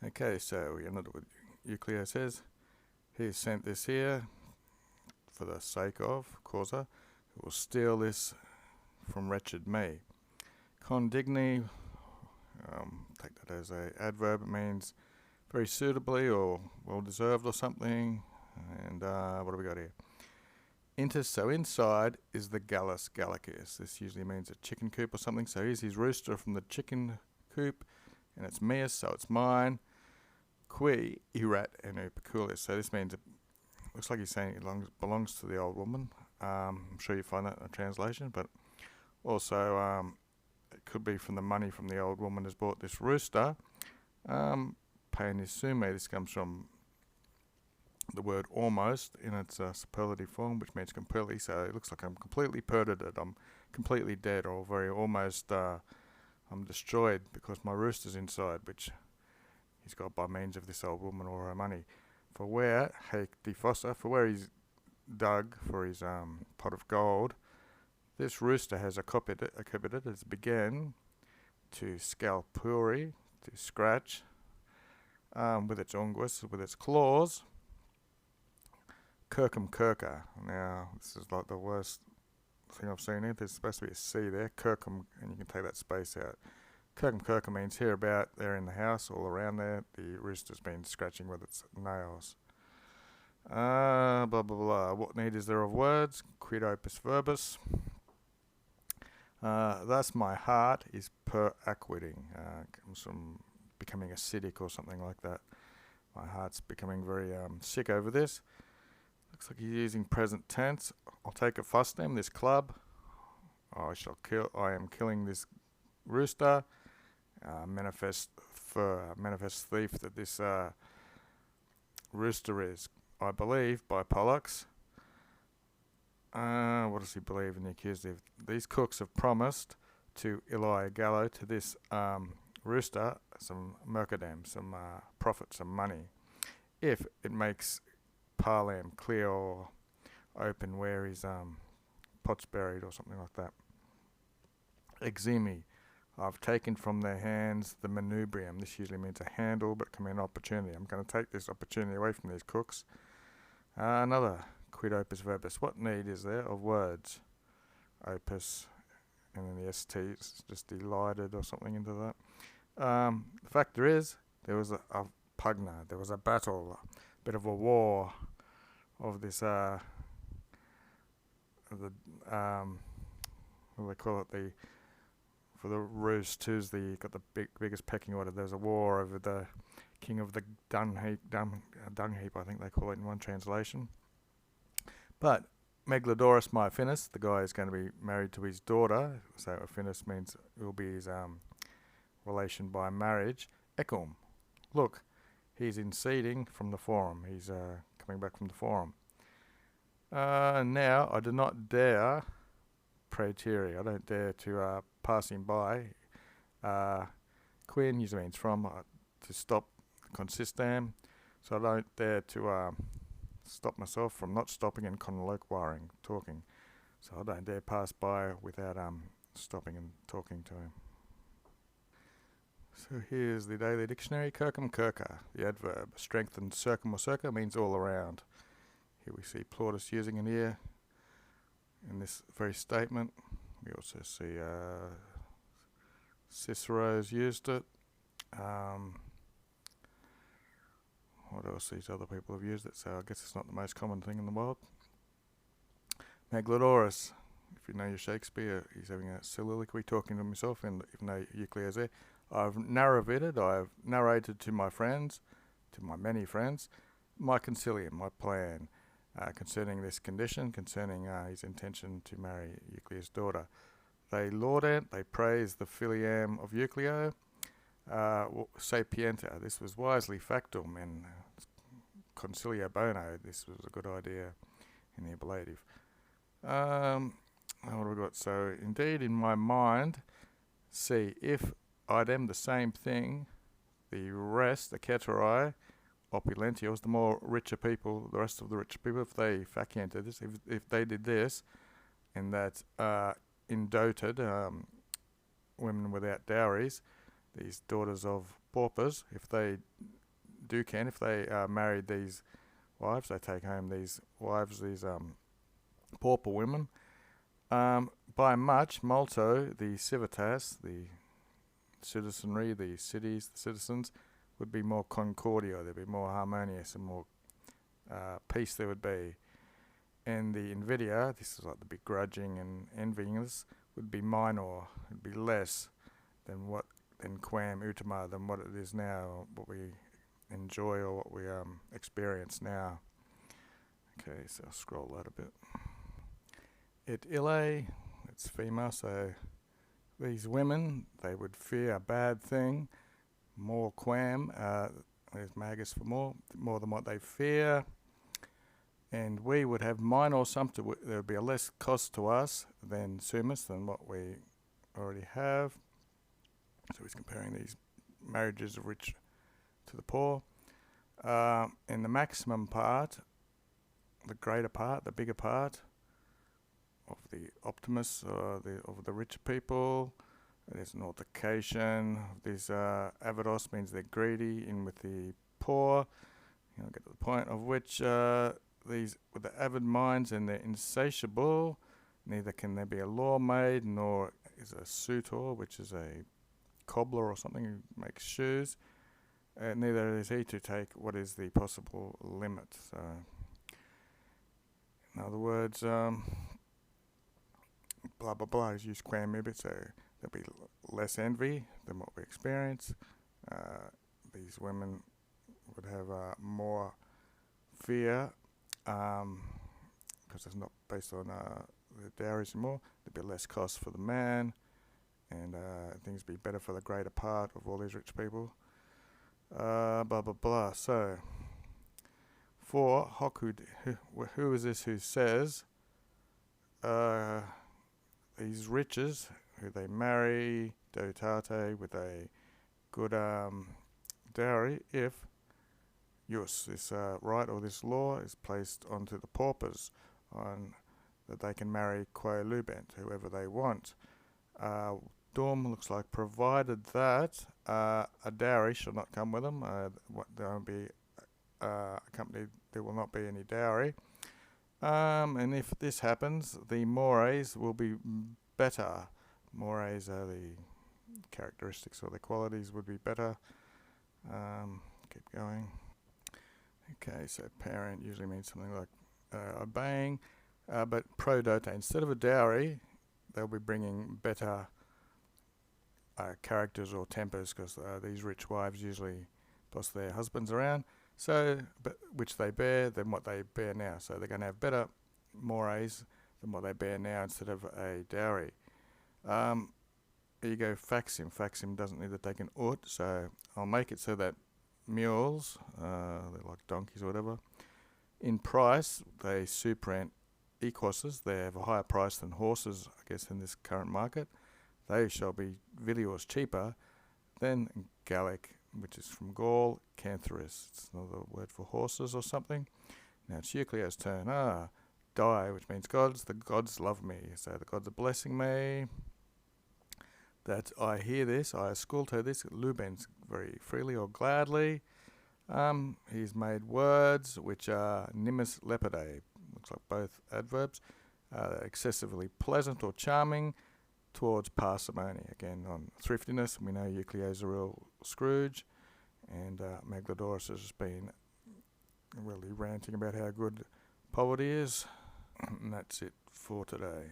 Okay, so we ended with Euclid says, he sent this here for the sake of causa, who will steal this from wretched me. Condigni, take that as a adverb. It means very suitably or well deserved or something. And what do we got here? Inter, so inside is the Gallus Gallicus. This usually means a chicken coop or something. So here's his rooster from the chicken coop, and it's meus, so it's mine. Qui erat enu peculius. So this means, it looks like he's saying it belongs to the old woman. I'm sure you find that in a translation, but also it could be from the money from the old woman has bought this rooster. Paenisume, this comes from the word almost in its superlative form, which means completely. So it looks like I'm completely perdited, I'm completely dead, or very almost I'm destroyed because my rooster's inside, which he's got by means of this old woman or her money. For where for where he's dug for his pot of gold, this rooster has occupied it, has began to scalpuri, to scratch with its unguis, with its claws. Kirkham Kirker. Now, this is like the worst thing I've seen here. There's supposed to be a C there. Kirkham, and you can take that space out. Kirkham Kirker means hereabout, there in the house, all around there. The rooster's been scratching with its nails. Blah, blah, blah. What need is there of words? Quid opus verbis. Thus my heart is per acquiting. Comes from becoming acidic or something like that. My heart's becoming very sick over this. Looks like he's using present tense. I'll take a fustem, this club. I am killing this rooster. Manifest thief that this rooster is. I believe by Pollux. What does he believe in the accusative? These cooks have promised to Eli Gallo, to this rooster, some mercadem, some profit, some money, if it makes Parlam clear or open where his pot's buried or something like that. Eximi, I've taken from their hands the manubrium. This usually means a handle, but it can mean an opportunity. I'm going to take this opportunity away from these cooks. Another quid opus verbis. What need is there of words? Opus, and then the ST is just delighted or something into that. The factor is, there was a pugna, there was a battle, a bit of a war of this, what do they call it, for the roost, who's got the biggest pecking order. There's a war over the king of the dung heap, I think they call it in one translation. But Megalodorus Myophinus, the guy is going to be married to his daughter, so Aphinus means it will be his relation by marriage. Ecum, look, he's inseeding from the forum. He's coming back from the forum. Now, I do not dare praeteri. I don't dare to pass him by. Quin usually means from, to stop, consistam. So I don't dare to stop myself from not stopping and colloquiring, talking. So I don't dare pass by without stopping and talking to him. So here's the daily dictionary. Kirkham Kirker, the adverb. Strengthened circum or circa means all around. Here we see Plautus using it here in this very statement. We also see Cicero's used it. What else? These other people have used it, so I guess it's not the most common thing in the world. Megalodorus, if you know your Shakespeare, he's having a soliloquy talking to himself, and even though Euclid is there. I've narrated to my friends, to my many friends, my concilium, my plan, concerning this condition, concerning his intention to marry Euclid's daughter. They laud it, they praise the filiam of Euclio, sapienta, this was wisely factum, and consilia bono, this was a good idea in the ablative. What have we got? So, indeed, in my mind, see, if idem the same thing, the rest, the caterai, opulentios, the more richer people, the rest of the richer people, if they faciented this, if they did this, and that indoted women without dowries, these daughters of paupers, if they do can, if they married these wives, they take home these wives, these pauper women. By much, multo, the civitas, the citizenry, the cities, the citizens, would be more concordia, there'd be more harmonious and more peace there would be. And the invidia, this is like the begrudging and envyingness, would be minor, it'd be less than quam ultima, than what it is now, what we enjoy or what we experience now. Okay, so I'll scroll that a bit. Et ille, it's female, so these women, they would fear a bad thing, more quam, there's magus for more than what they fear. And we would have minor sumpter, there would be a less cost to us than sumus, than what we already have. So he's comparing these marriages of rich to the poor. In the maximum part, the greater part, the bigger part of the optimists, of the rich people, there's an altercation. This avados means they're greedy, in with the poor. I'll get to the point of which these, with the avid minds, and they're insatiable, neither can there be a law made, nor is a suitor, which is a cobbler or something who makes shoes, neither is he to take what is the possible limit. So, in other words, blah blah blah is used quam ibit, so there'll be less envy than what we experience. These women would have more fear, because it's not based on the dowries anymore. There'd be less cost for the man, and things be better for the greater part of all these rich people. Blah blah blah. So, for Hokud, who is this who says these riches who they marry dotate with a good dowry, if this right or this law is placed onto the paupers, on that they can marry quae lubent, whoever they want. Dom looks like provided that a dowry shall not come with them. There won't be accompanied. There will not be any dowry. And if this happens, the mores will be better. Mores are the characteristics or the qualities would be better. Keep going. Okay, so parent usually means something like obeying, but pro dote, instead of a dowry, they'll be bringing better characters or tempers, because these rich wives usually boss their husbands around, so which they bear than what they bear now. So they're going to have better mores than what they bear now instead of a dowry. Here you go, faxim. Faxim doesn't need to take an ut, so I'll make it so that mules, they're like donkeys or whatever, in price they superant equoses. They have a higher price than horses, I guess, in this current market. They shall be vilios cheaper than Gallic, which is from Gaul, Cantharus. It's another word for horses or something. Now it's Euclid's turn. Die, which means gods. The gods love me, so the gods are blessing me. That I hear this, I asculto this, lubens, very freely or gladly. He's made words which are nimis lepide, looks like both adverbs, excessively pleasant or charming, towards parsimony. Again, on thriftiness, we know Euclid is a real Scrooge, and Magdalorus has been really ranting about how good poverty is. And that's it for today.